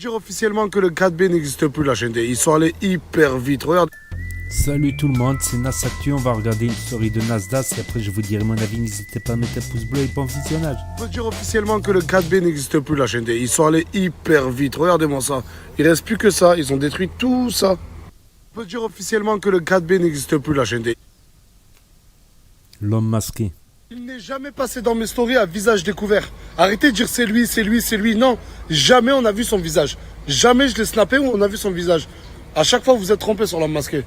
Dire officiellement que le 4B n'existe plus, la chaîne D. Ils sont allés hyper vite. Regarde. Salut tout le monde, c'est Nasactu. On va regarder une story de Nasdaq et après je vous dirai mon avis. N'hésitez pas à mettre un pouce bleu et bon visionnage. On peut dire officiellement que le 4B n'existe plus, la chaîne D. Ils sont allés hyper vite. Regardez-moi ça. Il reste plus que ça. Ils ont détruit tout ça. On peut dire officiellement que le 4B n'existe plus, la chaîne D. L'homme masqué. Il n'est jamais passé dans mes stories à visage découvert. Arrêtez de dire c'est lui, c'est lui, c'est lui. Non, jamais on a vu son visage. Jamais je l'ai snappé où on a vu son visage. À chaque fois, vous êtes trompé sur l'homme masqué.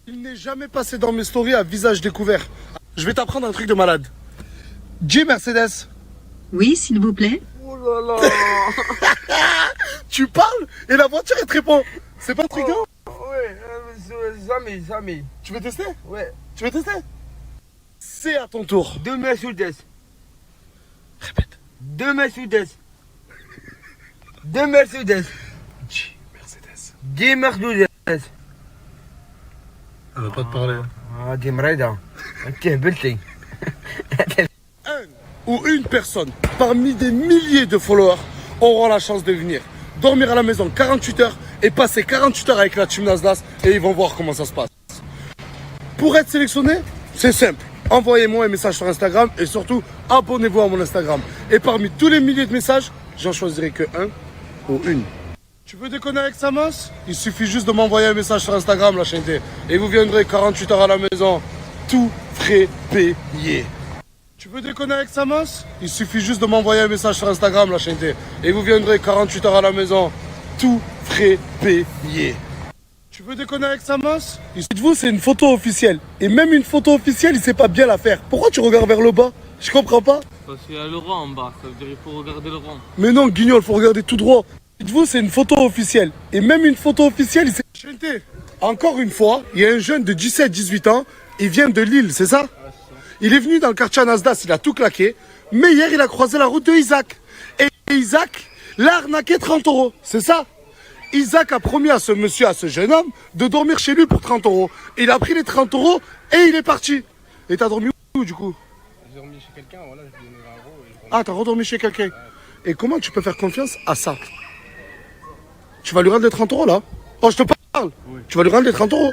Il n'est jamais passé dans mes stories à visage découvert. Je vais t'apprendre un truc de malade. Dis Mercedes. Oui, s'il vous plaît. Oh là là. Tu parles et la voiture elle te répond. C'est pas intriguant? Ouais, jamais. Tu veux tester? Ouais. Tu veux tester? C'est à ton tour. Deux Mercedes. Répète. Deux Mercedes. Deux Mercedes. Dis Mercedes. Deux Mercedes. Elle va pas te parler. دي مريضة انت هبلتي Un ou une personne parmi des milliers de followers auront la chance de venir dormir à la maison 48 heures et passer 48 heures avec la team Nasdaq et ils vont voir comment ça se passe. Pour être sélectionné, c'est simple. Envoyez-moi un message sur Instagram et surtout abonnez-vous à mon Instagram. Et parmi tous les milliers de messages, j'en choisirai que un ou une. Tu veux déconner avec Samos? Il suffit juste de m'envoyer un message sur Instagram, la chaîne T. Et vous viendrez 48 heures à la maison, tout frais payé. Tu veux déconner avec Samos? Il suffit juste de m'envoyer un message sur Instagram, la chaîne T. Et vous viendrez 48 heures à la maison, tout frais payé. Tu veux déconner avec Samos? Dites-vous, c'est une photo officielle. Et même une photo officielle, il sait pas bien la faire. Pourquoi tu regardes vers le bas? Je comprends pas. Parce qu'il y a le rang en bas, ça veut dire qu'il faut regarder le rang. Mais non, guignol, faut regarder tout droit. Dites-vous, c'est une photo officielle. Et même une photo officielle, il s'est chanté. Encore une fois, il y a un jeune de 17-18 ans, il vient de Lille, c'est ça? Il est venu dans le quartier Nasdaq, il a tout claqué. Mais hier, il a croisé la route de Isaac. Et Isaac l'a arnaqué 30 euros, c'est ça? Isaac a promis à ce monsieur, à ce jeune homme, de dormir chez lui pour 30 euros. Il a pris les 30 euros et il est parti. Et t'as dormi où du coup? J'ai dormi chez quelqu'un, voilà, je lui ai donné 20 euros. Ah, t'as redormi chez quelqu'un. Et comment tu peux faire confiance à ça? Tu vas lui rendre les 30 euros là? Oh, je te parle. Oui. Tu vas lui rendre les 30 euros.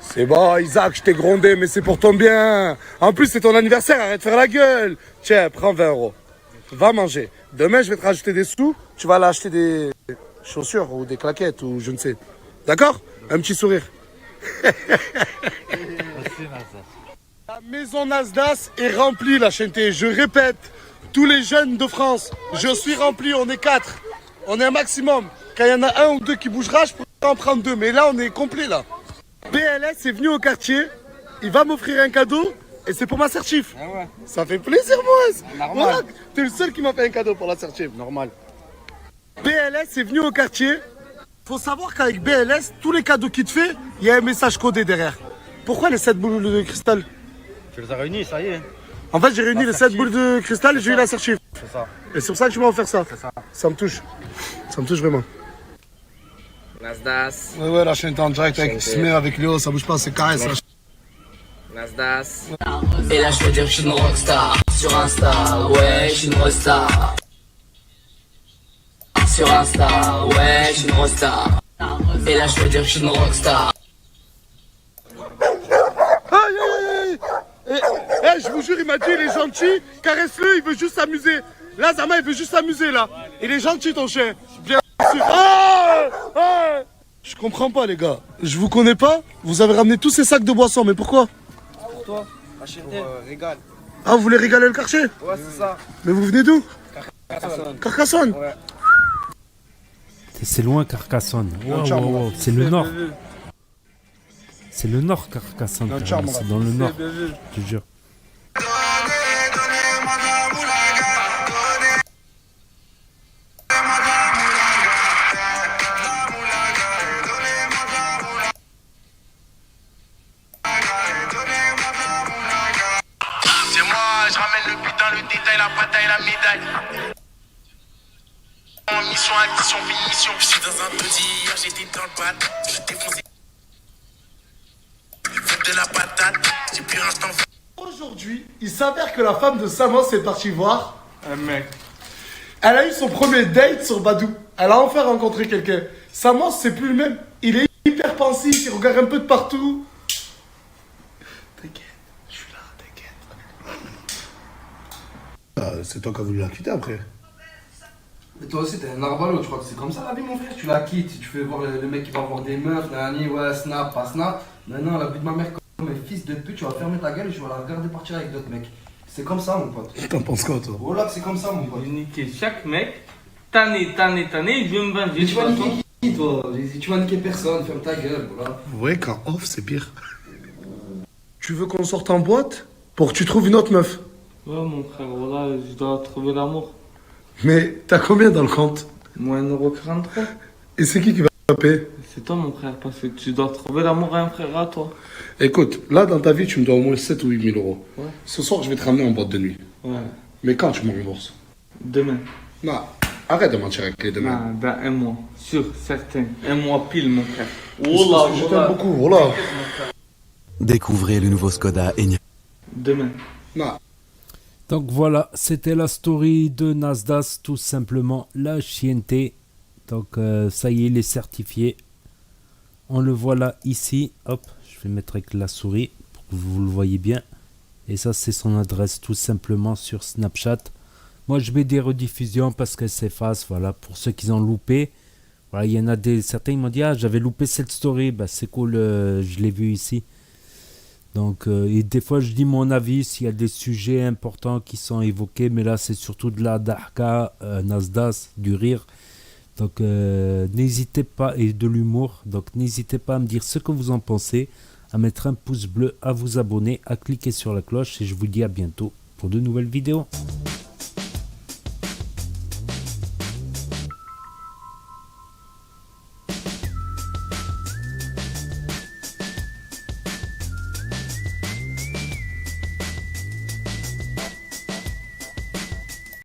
C'est bon, Isaac, je t'ai grondé, mais c'est pour ton bien. En plus, c'est ton anniversaire, arrête de faire la gueule. Tiens, prends 20 euros. Va manger. Demain, je vais te rajouter des sous. Tu vas aller acheter des chaussures ou des claquettes ou je ne sais. D'accord? Un petit sourire. La maison Nasdaq est remplie, la chaîne T. Je répète, tous les jeunes de France, je suis rempli, on est 4. On est un maximum. Quand il y en a un ou deux qui bougera, je pourrais en prendre 2. Mais là, on est complet, là. BLS est venu au quartier. Il va m'offrir un cadeau. Et c'est pour ma certif. Ah ouais, Ça fait plaisir, moi. normal. Voilà, t'es le seul qui m'a fait un cadeau pour la certif. Normal. BLS est venu au quartier. Faut savoir qu'avec BLS, tous les cadeaux qu'il te fait, il y a un message codé derrière. Pourquoi les 7 boules de cristal? Tu les as réunis, ça y est. En fait, j'ai réuni les 7 boules de cristal et j'ai eu la certif. C'est ça. Et c'est pour ça que tu m'as offert ça. C'est ça. Ça me touche. Ça me touche vraiment. Nasdaq. Ouais, la chaîne est en direct avec Chaîne Smer, avec Léo, ça bouge pas, c'est carré ça. Nasdaq. Et là je veux dire que je suis une rockstar sur Insta, ouais je suis une rockstar. Sur Insta, ouais je suis une rockstar. Et là je veux dire que je suis une rockstar. Aïe, aïe, aïe. Je vous jure, il m'a dit, il est gentil, caresse-le, il veut juste s'amuser. Là, Zama, il veut juste s'amuser, là. Il est gentil, ton chien. Bien sûr. Ah, ah. Je comprends pas, les gars. Je vous connais pas, vous avez ramené tous ces sacs de boissons, mais pourquoi? Pour toi, régale. Ah, vous voulez régaler le quartier? Ouais, c'est ça. Mais vous venez d'où? Carcassonne. Carcassonne. Ouais. C'est loin Carcassonne. Wow, wow, wow. C'est le nord. C'est le nord Carcassonne. C'est dans le nord. Je te jure. C'est moi, je ramène le putain, le détail, la bataille, la médaille. En mission, addition, finition. Je suis dans un taudis, hier j'étais dans le bat. Je défoncé. De la patate, j'ai plus un temps. Aujourd'hui, il s'avère que la femme de Samos est partie voir Un mec. Elle a eu son premier date sur Badou. Elle a enfin rencontré quelqu'un. Samos, c'est plus le même. Il est hyper pensif, il regarde un peu de partout. T'inquiète, je suis là, t'inquiète. C'est toi qui as voulu la quitter après. Mais toi aussi, t'es un arbalo, tu crois que c'est comme ça la vie, mon frère? Tu la quittes, tu fais voir le mec qui va voir des meufs, nani, ouais, snap, pas snap. Maintenant, la vie de ma mère, comme un fils de pute, tu vas fermer ta gueule et tu vas la regarder partir avec d'autres mecs. C'est comme ça, mon pote. T'en penses quoi, toi? Voilà, c'est comme ça, mon pote. J'ai niqué chaque mec. Tanné, il veut me vendre. Mais tu vas niquer qui, toi? Tu vas niquer personne, ferme ta gueule, voilà. Ouais, quand off, c'est pire. Tu veux qu'on sorte en boîte pour que tu trouves une autre meuf? Ouais, mon frère, voilà, je dois trouver l'amour. Mais t'as combien dans le compte? Moi, 1,43 €. Et c'est qui va payer? C'est toi, mon frère, parce que tu dois trouver l'amour à un frère à toi. Écoute, là, dans ta vie, tu me dois au moins 7 ou 8 000 euros. Ouais. Ce soir, je vais te ramener en boîte de nuit. Ouais. Mais quand tu me rembourses? Demain. Non, arrête de mentir avec les deux mains. Non, dans un mois. Sûr, certain. Un mois pile, mon frère. Parce que je t'aime beaucoup, voilà. Découvrez le nouveau Skoda Enyaq. Demain. Non. Donc voilà, c'était la story de Nasdaq, tout simplement la chienneté. Donc ça y est, il est certifié. On le voit là, ici. Hop, je vais mettre avec la souris pour que vous le voyez bien. Et ça, c'est son adresse tout simplement sur Snapchat. Moi, je mets des rediffusions parce qu'elle s'efface. Voilà, pour ceux qui ont loupé. Voilà, il y en a certains qui m'ont dit, ah, j'avais loupé cette story. Bah, c'est cool, je l'ai vu ici. Donc, et des fois, je dis mon avis s'il y a des sujets importants qui sont évoqués. Mais là, c'est surtout de la dahka, Nasdaq, du rire. Donc, n'hésitez pas, et de l'humour. Donc, n'hésitez pas à me dire ce que vous en pensez, à mettre un pouce bleu, à vous abonner, à cliquer sur la cloche. Et je vous dis à bientôt pour de nouvelles vidéos.